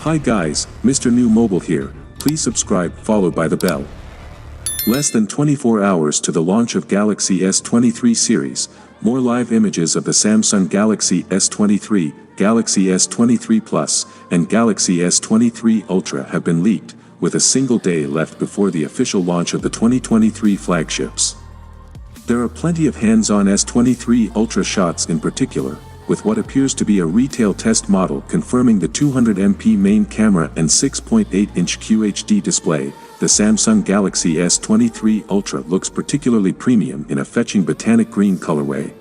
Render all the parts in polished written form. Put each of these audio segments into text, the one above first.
Hi guys, Mrnewmobile here, please subscribe followed by the bell. Less than 24 hours to the launch of Galaxy S23 series, more live images of the Samsung Galaxy S23, Galaxy S23 Plus, and Galaxy S23 Ultra have been leaked, with a single day left before the official launch of the 2023 flagships. There are plenty of hands-on S23 Ultra shots in particular, with what appears to be a retail test model confirming the 200MP main camera and 6.8-inch QHD display. The Samsung Galaxy S23 Ultra looks particularly premium in a fetching botanic green colorway.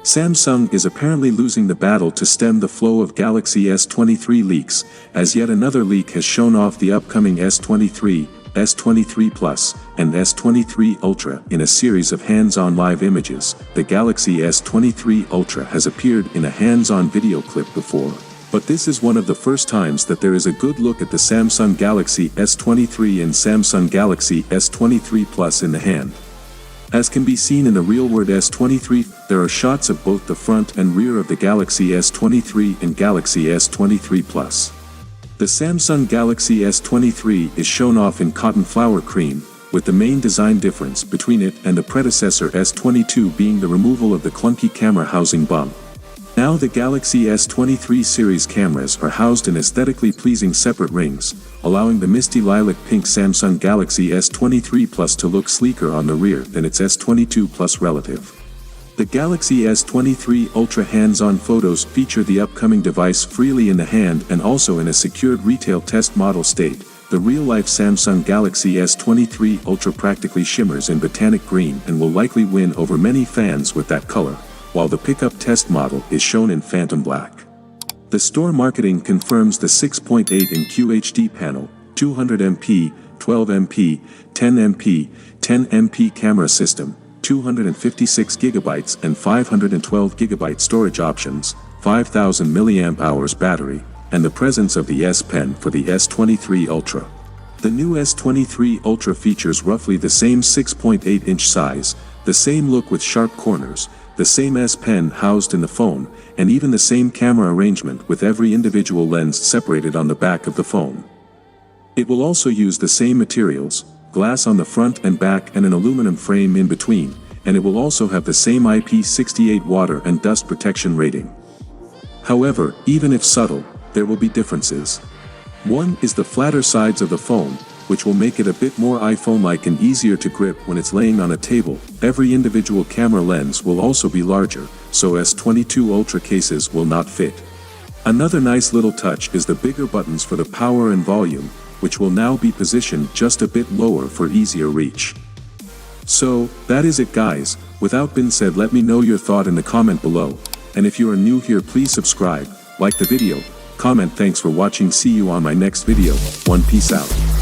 Samsung is apparently losing the battle to stem the flow of Galaxy S23 leaks, as yet another leak has shown off the upcoming S23, S23 Plus, and S23 Ultra in a series of hands-on live images. The Galaxy S23 Ultra has appeared in a hands-on video clip before, but this is one of the first times that there is a good look at the Samsung Galaxy S23 and Samsung Galaxy S23 Plus in the hand. As can be seen in the real-world S23, there are shots of both the front and rear of the Galaxy S23 and Galaxy S23 Plus. The Samsung Galaxy S23 is shown off in cotton flower cream, with the main design difference between it and the predecessor S22 being the removal of the clunky camera housing bump. Now the Galaxy S23 series cameras are housed in aesthetically pleasing separate rings, allowing the misty lilac pink Samsung Galaxy S23 Plus to look sleeker on the rear than its S22 Plus relative. The Galaxy S23 Ultra hands-on photos feature the upcoming device freely in the hand and also in a secured retail test model state. The real-life Samsung Galaxy S23 Ultra practically shimmers in botanic green and will likely win over many fans with that color, while the pickup test model is shown in phantom black. The store marketing confirms the 6.8 in QHD panel, 200MP, 12MP, 10MP, 10MP camera system, 256GB and 512GB storage options, 5000 mAh battery, and the presence of the S Pen for the S23 Ultra. The new S23 Ultra features roughly the same 6.8-inch size, the same look with sharp corners, the same S Pen housed in the phone, and even the same camera arrangement with every individual lens separated on the back of the phone. It will also use the same materials, glass on the front and back and an aluminum frame in between, and it will also have the same IP68 water and dust protection rating. However, even if subtle, there will be differences. One is the flatter sides of the phone, which will make it a bit more iPhone-like and easier to grip when it's laying on a table. Every individual camera lens will also be larger, so S22 Ultra cases will not fit. Another nice little touch is the bigger buttons for the power and volume, which will now be positioned just a bit lower for easier reach. So, that is it guys. Without being said, let me know your thought in the comment below, and if you are new here please subscribe, like the video, comment. Thanks for watching, see you on my next video. Peace out.